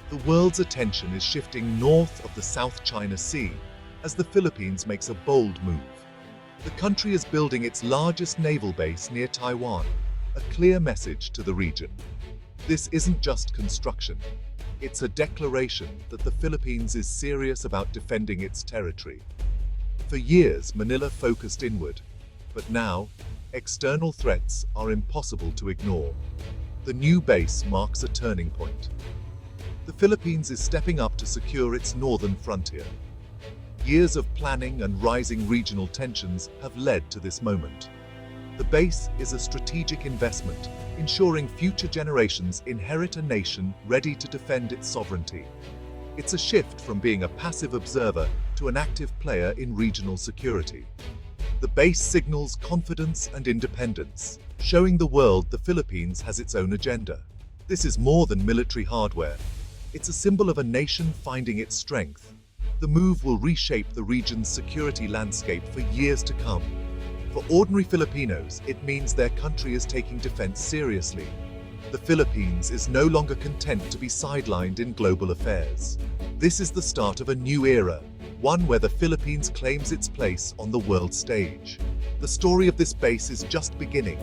The world's attention is shifting north of the South China Sea as the Philippines makes a bold move. The country is building its largest naval base near Taiwan, a clear message to the region. This isn't just construction. It's a declaration that the Philippines is serious about defending its territory. For years, Manila focused inward, but now, external threats are impossible to ignore. The new base marks a turning point. The Philippines is stepping up to secure its northern frontier. Years of planning and rising regional tensions have led to this moment. The base is a strategic investment, ensuring future generations inherit a nation ready to defend its sovereignty. It's a shift from being a passive observer to an active player in regional security. The base signals confidence and independence, showing the world the Philippines has its own agenda. This is more than military hardware. It's a symbol of a nation finding its strength. The move will reshape the region's security landscape for years to come. For ordinary Filipinos, it means their country is taking defense seriously. The Philippines is no longer content to be sidelined in global affairs. This is the start of a new era, one where the Philippines claims its place on the world stage. The story of this base is just beginning.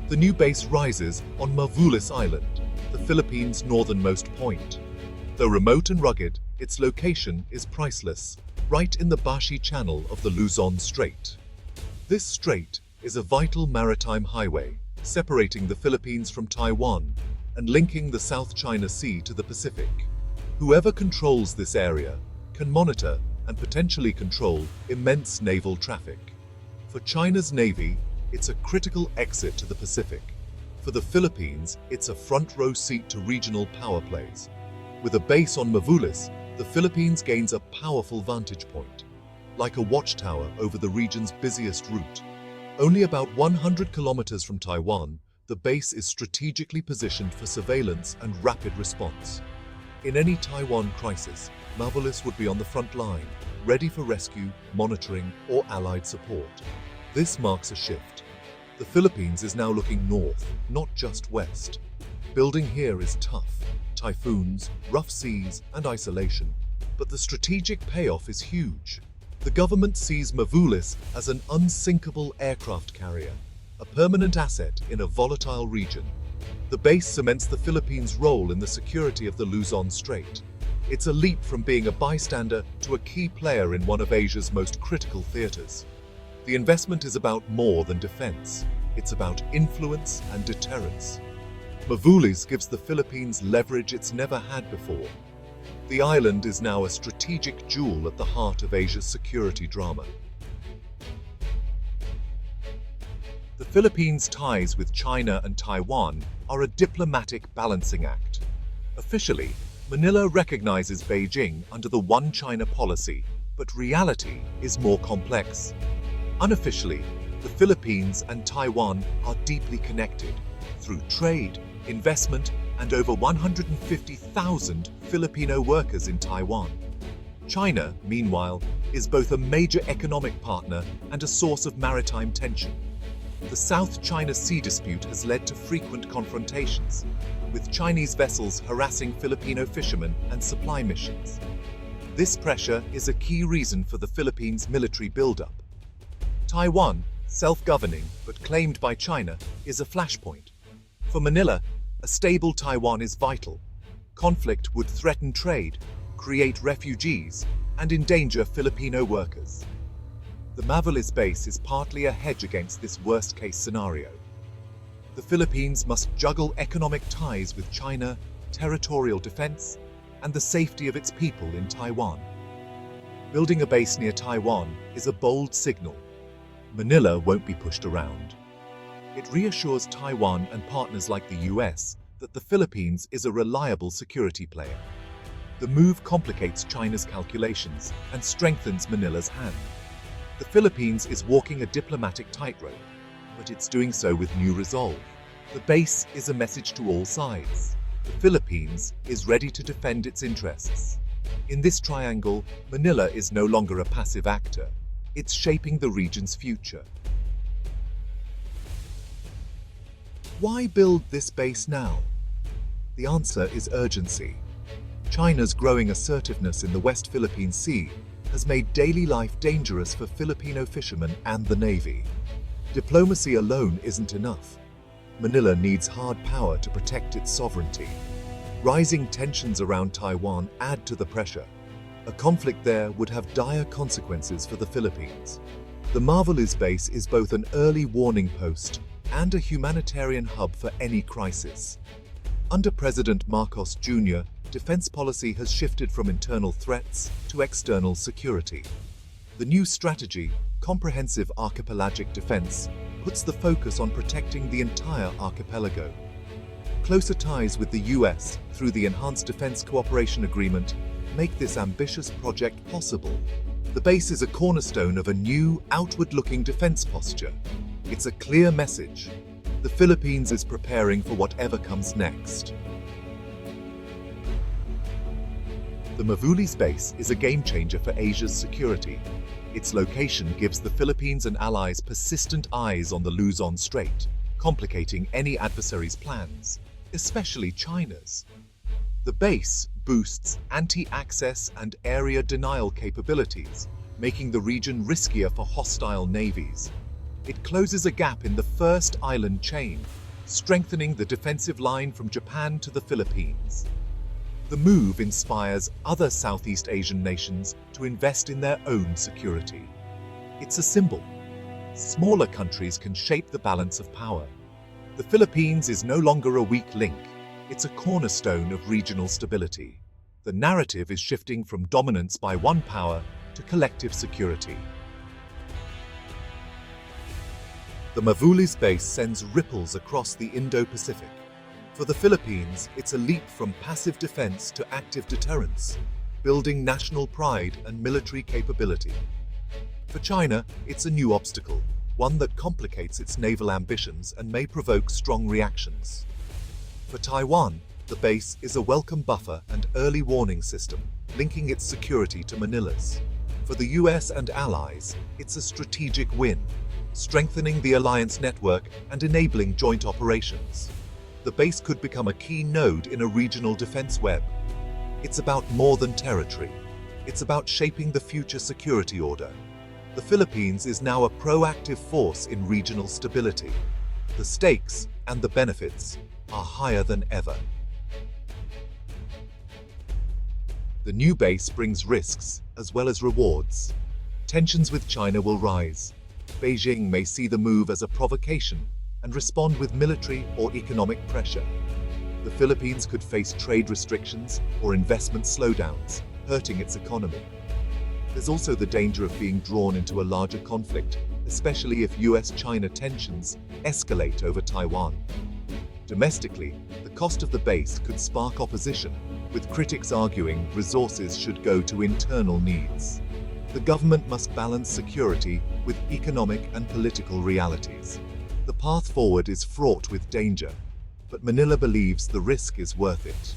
The new base rises on Mavulis Island, the Philippines' northernmost point. Though remote and rugged, its location is priceless, right in the Bashi Channel of the Luzon Strait. This strait is a vital maritime highway, separating the Philippines from Taiwan and linking the South China Sea to the Pacific. Whoever controls this area can monitor and potentially control immense naval traffic. For China's Navy, it's a critical exit to the Pacific. For the Philippines, it's a front-row seat to regional power plays. With a base on Mavulis, the Philippines gains a powerful vantage point, like a watchtower over the region's busiest route. Only about 100 kilometers from Taiwan, the base is strategically positioned for surveillance and rapid response. In any Taiwan crisis, Mavulis would be on the front line, ready for rescue, monitoring, or allied support. This marks a shift. The Philippines is now looking north, not just west. Building here is tough. Typhoons, rough seas, and isolation. But the strategic payoff is huge. The government sees Mavulis as an unsinkable aircraft carrier, a permanent asset in a volatile region. The base cements the Philippines' role in the security of the Luzon Strait. It's a leap from being a bystander to a key player in one of Asia's most critical theaters. The investment is about more than defense. It's about influence and deterrence. Mavulis gives the Philippines leverage it's never had before. The island is now a strategic jewel at the heart of Asia's security drama. The Philippines' ties with China and Taiwan are a diplomatic balancing act. Officially, Manila recognizes Beijing under the One China policy, but reality is more complex. Unofficially, the Philippines and Taiwan are deeply connected through trade, investment, and over 150,000 Filipino workers in Taiwan. China, meanwhile, is both a major economic partner and a source of maritime tension. The South China Sea dispute has led to frequent confrontations, with Chinese vessels harassing Filipino fishermen and supply missions. This pressure is a key reason for the Philippines' military buildup. Taiwan, self-governing but claimed by China, is a flashpoint. For Manila, a stable Taiwan is vital. Conflict would threaten trade, create refugees, and endanger Filipino workers. The Mavulis base is partly a hedge against this worst-case scenario. The Philippines must juggle economic ties with China, territorial defense, and the safety of its people in Taiwan. Building a base near Taiwan is a bold signal. Manila won't be pushed around. It reassures Taiwan and partners like the US that the Philippines is a reliable security player. The move complicates China's calculations and strengthens Manila's hand. The Philippines is walking a diplomatic tightrope, but it's doing so with new resolve. The base is a message to all sides. The Philippines is ready to defend its interests. In this triangle, Manila is no longer a passive actor. It's shaping the region's future. Why build this base now? The answer is urgency. China's growing assertiveness in the West Philippine Sea has made daily life dangerous for Filipino fishermen and the Navy. Diplomacy alone isn't enough. Manila needs hard power to protect its sovereignty. Rising tensions around Taiwan add to the pressure. A conflict there would have dire consequences for the Philippines. The Marvelous base is both an early warning post and a humanitarian hub for any crisis. Under President Marcos Jr., defense policy has shifted from internal threats to external security. The new strategy, Comprehensive Archipelagic Defense, puts the focus on protecting the entire archipelago. Closer ties with the US through the Enhanced Defense Cooperation Agreement make this ambitious project possible. The base is a cornerstone of a new, outward-looking defense posture. It's a clear message. The Philippines is preparing for whatever comes next. The Marvelous base is a game-changer for Asia's security. Its location gives the Philippines and allies persistent eyes on the Luzon Strait, complicating any adversary's plans, especially China's. The base boosts anti-access and area denial capabilities, making the region riskier for hostile navies. It closes a gap in the first island chain, strengthening the defensive line from Japan to the Philippines. The move inspires other Southeast Asian nations to invest in their own security. It's a symbol. Smaller countries can shape the balance of power. The Philippines is no longer a weak link. It's a cornerstone of regional stability. The narrative is shifting from dominance by one power to collective security. The Marvelous base sends ripples across the Indo-Pacific. For the Philippines, it's a leap from passive defense to active deterrence, building national pride and military capability. For China, it's a new obstacle, one that complicates its naval ambitions and may provoke strong reactions. For Taiwan, the base is a welcome buffer and early warning system, linking its security to Manila's. For the US and allies, it's a strategic win, strengthening the alliance network and enabling joint operations. The base could become a key node in a regional defense web. It's about more than territory. It's about shaping the future security order. The Philippines is now a proactive force in regional stability. The stakes and the benefits are higher than ever. The new base brings risks as well as rewards. Tensions with China will rise. Beijing may see the move as a provocation and respond with military or economic pressure. The Philippines could face trade restrictions or investment slowdowns, hurting its economy. There's also the danger of being drawn into a larger conflict, especially if US-China tensions escalate over Taiwan. Domestically, the cost of the base could spark opposition, with critics arguing resources should go to internal needs. The government must balance security with economic and political realities. The path forward is fraught with danger, but Manila believes the risk is worth it.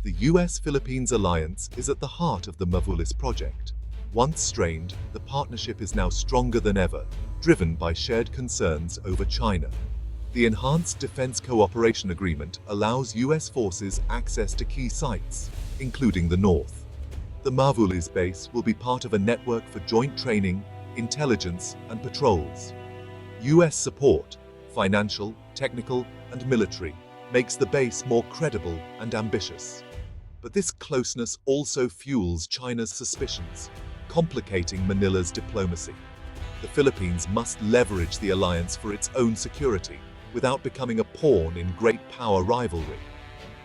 The US-Philippines alliance is at the heart of the Marvelous project. Once strained, the partnership is now stronger than ever, driven by shared concerns over China. The Enhanced Defense Cooperation Agreement allows US forces access to key sites, including the North. The Marvelous base will be part of a network for joint training, intelligence, and patrols. US support, financial, technical, and military, makes the base more credible and ambitious. But this closeness also fuels China's suspicions, complicating Manila's diplomacy. The Philippines must leverage the alliance for its own security, without becoming a pawn in great power rivalry.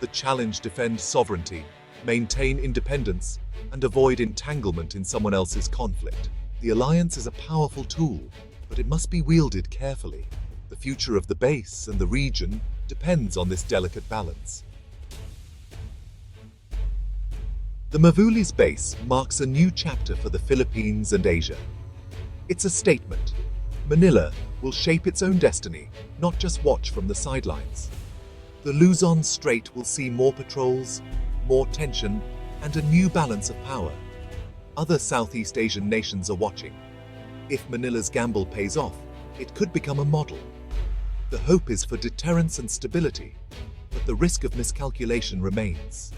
The challenge: defend sovereignty, maintain independence, and avoid entanglement in someone else's conflict. The alliance is a powerful tool, but it must be wielded carefully. The future of the base and the region depends on this delicate balance. The Marvelous base marks a new chapter for the Philippines and Asia. It's a statement. Manila will shape its own destiny, not just watch from the sidelines. The Luzon Strait will see more patrols, more tension, and a new balance of power. Other Southeast Asian nations are watching. If Manila's gamble pays off, it could become a model. The hope is for deterrence and stability, but the risk of miscalculation remains.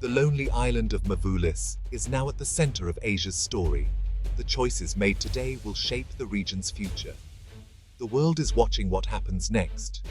The lonely island of Mavulis is now at the center of Asia's story. The choices made today will shape the region's future. The world is watching what happens next.